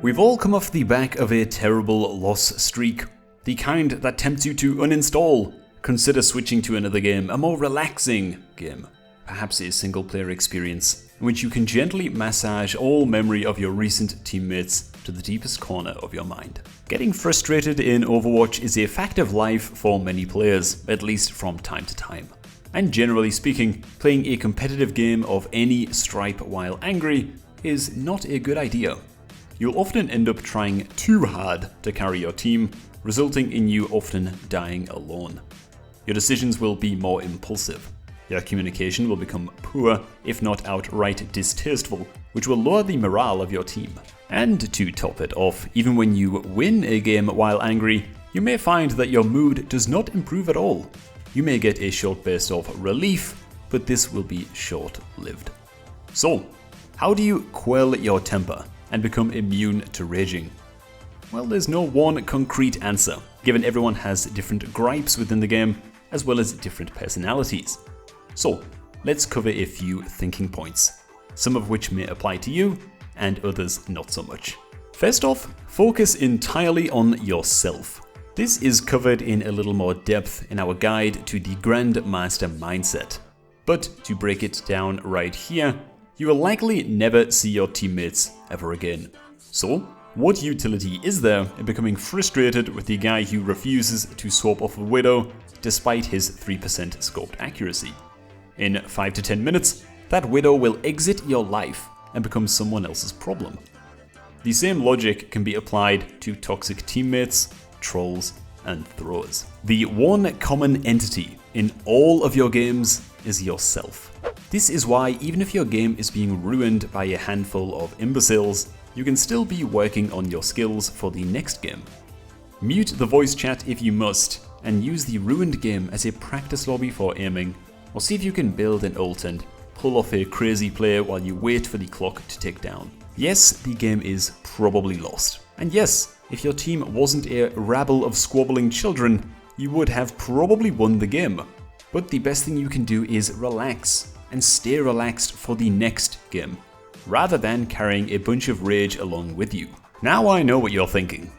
We've all come off the back of a terrible loss streak, the kind that tempts you to uninstall. Consider switching to another game, a more relaxing game, perhaps a single player experience, in which you can gently massage all memory of your recent teammates to the deepest corner of your mind. Getting frustrated in Overwatch is a fact of life for many players, at least from time to time. And generally speaking, playing a competitive game of any stripe while angry is not a good idea. You'll often end up trying too hard to carry your team, resulting in you often dying alone. Your decisions will be more impulsive. Your communication will become poor, if not outright distasteful, which will lower the morale of your team. And to top it off, even when you win a game while angry, you may find that your mood does not improve at all. You may get a short burst of relief, but this will be short-lived. So, how do you quell your temper and become immune to raging? Well, there's no one concrete answer, given everyone has different gripes within the game, as well as different personalities. So, let's cover a few thinking points, some of which may apply to you, and others not so much. First off, focus entirely on yourself. This is covered in a little more depth in our guide to the Grandmaster mindset. But to break it down right here, you will likely never see your teammates ever again. So, what utility is there in becoming frustrated with the guy who refuses to swap off a Widow despite his 3% scoped accuracy? In 5 to 10 minutes, that Widow will exit your life and become someone else's problem. The same logic can be applied to toxic teammates, trolls, and throwers. The one common entity in all of your games is yourself. This is why even if your game is being ruined by a handful of imbeciles, you can still be working on your skills for the next game. Mute the voice chat if you must, and use the ruined game as a practice lobby for aiming, or see if you can build an ult and pull off a crazy play while you wait for the clock to tick down. Yes, the game is probably lost. And yes, if your team wasn't a rabble of squabbling children, you would have probably won the game. But the best thing you can do is relax, and stay relaxed for the next game, rather than carrying a bunch of rage along with you. Now I know what you're thinking.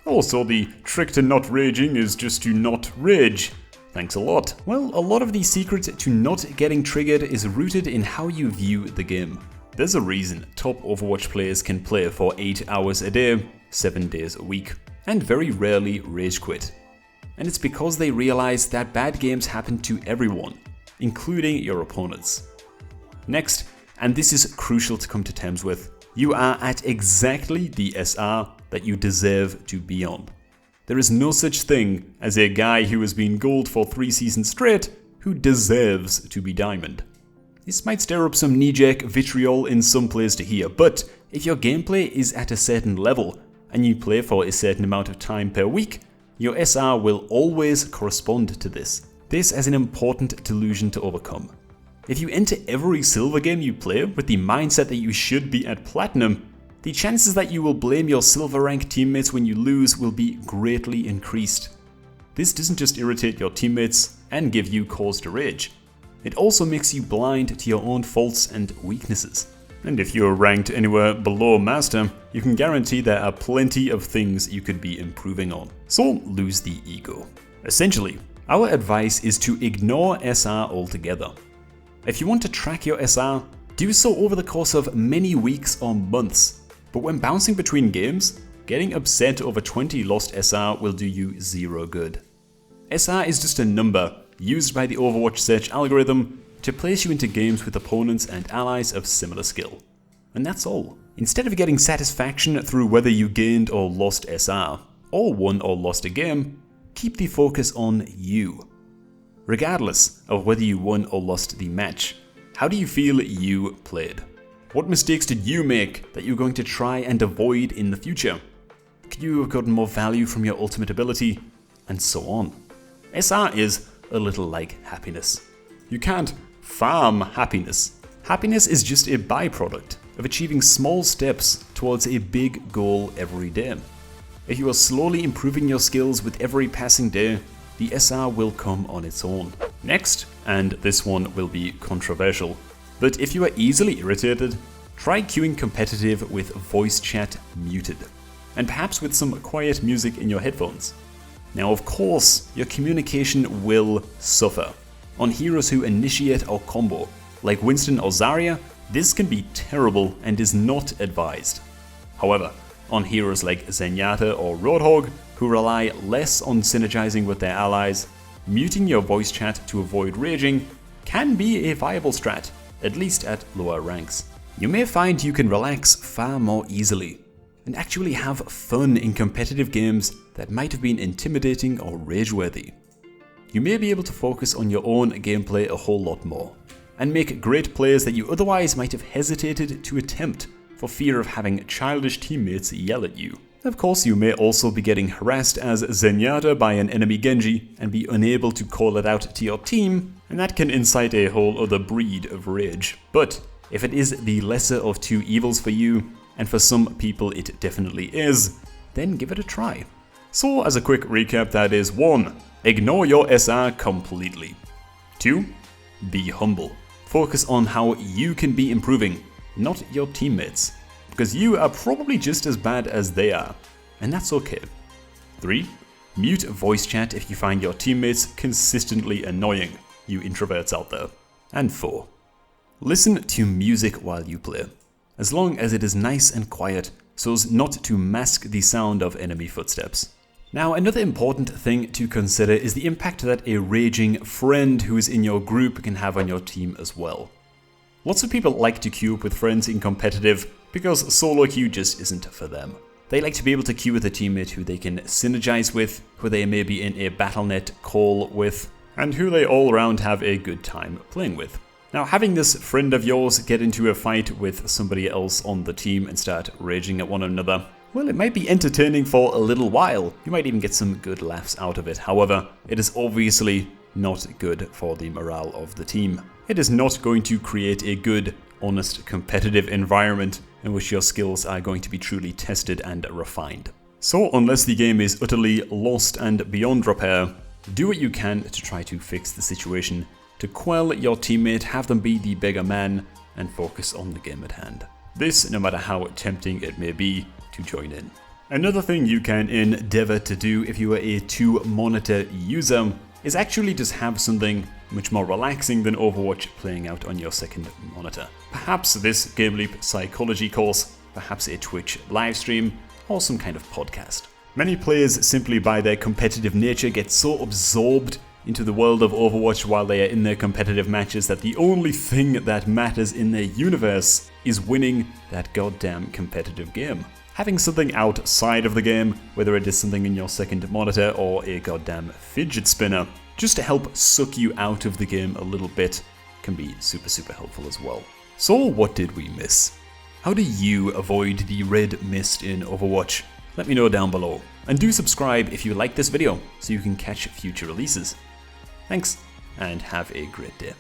Oh, so the trick to not raging is just to not rage. Thanks a lot. Well, a lot of the secret to not getting triggered is rooted in how you view the game. There's a reason top Overwatch players can play for 8 hours a day, 7 days a week, and very rarely rage quit. And it's because they realize that bad games happen to everyone, including your opponents. Next, and this is crucial to come to terms with, you are at exactly the SR that you deserve to be on. There is no such thing as a guy who has been gold for 3 seasons straight who deserves to be diamond. This might stir up some knee-jerk vitriol in some players to hear, but if your gameplay is at a certain level and you play for a certain amount of time per week, your SR will always correspond to this. This is an important delusion to overcome. If you enter every silver game you play with the mindset that you should be at platinum, the chances that you will blame your silver rank teammates when you lose will be greatly increased. This doesn't just irritate your teammates and give you cause to rage. It also makes you blind to your own faults and weaknesses. And if you're ranked anywhere below Master, you can guarantee there are plenty of things you could be improving on. So lose the ego. Essentially, our advice is to ignore SR altogether. If you want to track your SR, do so over the course of many weeks or months. But when bouncing between games, getting upset over 20 lost SR will do you zero good. SR is just a number used by the Overwatch search algorithm to place you into games with opponents and allies of similar skill. And that's all. Instead of getting satisfaction through whether you gained or lost SR, or won or lost a game, keep the focus on you. Regardless of whether you won or lost the match, how do you feel you played? What mistakes did you make that you're going to try and avoid in the future? Could you have gotten more value from your ultimate ability? And so on. SR is a little like happiness. You can't farm happiness. Happiness is just a byproduct of achieving small steps towards a big goal every day. If you are slowly improving your skills with every passing day, the SR will come on its own. Next, and this one will be controversial, but if you are easily irritated, Try queuing competitive with voice chat muted, and perhaps with some quiet music in your headphones. Now of course, your communication will suffer. On heroes who initiate or combo, like Winston or Zarya, this can be terrible and is not advised. However, on heroes like Zenyatta or Roadhog, who rely less on synergizing with their allies, muting your voice chat to avoid raging can be a viable strat, at least at lower ranks. You may find you can relax far more easily, and actually have fun in competitive games that might have been intimidating or rage-worthy. You may be able to focus on your own gameplay a whole lot more, and make great plays that you otherwise might have hesitated to attempt for fear of having childish teammates yell at you. Of course, you may also be getting harassed as Zenyatta by an enemy Genji and be unable to call it out to your team, and that can incite a whole other breed of rage. But if it is the lesser of two evils for you, and for some people it definitely is, then give it a try. So as a quick recap, that is 1. Ignore your SR completely. 2. Be humble. Focus on how you can be improving, not your teammates, because you are probably just as bad as they are, and that's okay. 3. Mute voice chat if you find your teammates consistently annoying, you introverts out there. And 4. Listen to music while you play, as long as it is nice and quiet, so as not to mask the sound of enemy footsteps. Now, another important thing to consider is the impact that a raging friend who is in your group can have on your team as well. Lots of people like to queue up with friends in competitive because solo queue just isn't for them. They like to be able to queue with a teammate who they can synergize with, who they may be in a Battle.net call with, and who they all around have a good time playing with. Now, having this friend of yours get into a fight with somebody else on the team and start raging at one another, well, it might be entertaining for a little while. You might even get some good laughs out of it. However, it is obviously not good for the morale of the team. It is not going to create a good, honest, competitive environment in which your skills are going to be truly tested and refined. So unless the game is utterly lost and beyond repair, do what you can to try to fix the situation, to quell your teammate, have them be the bigger man, and focus on the game at hand. This, no matter how tempting it may be to join in. Another thing you can endeavor to do if you are a 2-monitor user is actually just have something much more relaxing than Overwatch playing out on your second monitor. Perhaps this Game Leap psychology course, perhaps a Twitch livestream, or some kind of podcast. Many players, simply by their competitive nature, get so absorbed into the world of Overwatch while they are in their competitive matches that the only thing that matters in their universe is winning that goddamn competitive game. Having something outside of the game, whether it is something in your second monitor or a goddamn fidget spinner, just to help suck you out of the game a little bit, can be super helpful as well. So what did we miss? How do you avoid the red mist in Overwatch? Let me know down below. And do subscribe if you like this video so you can catch future releases. Thanks, and have a great day.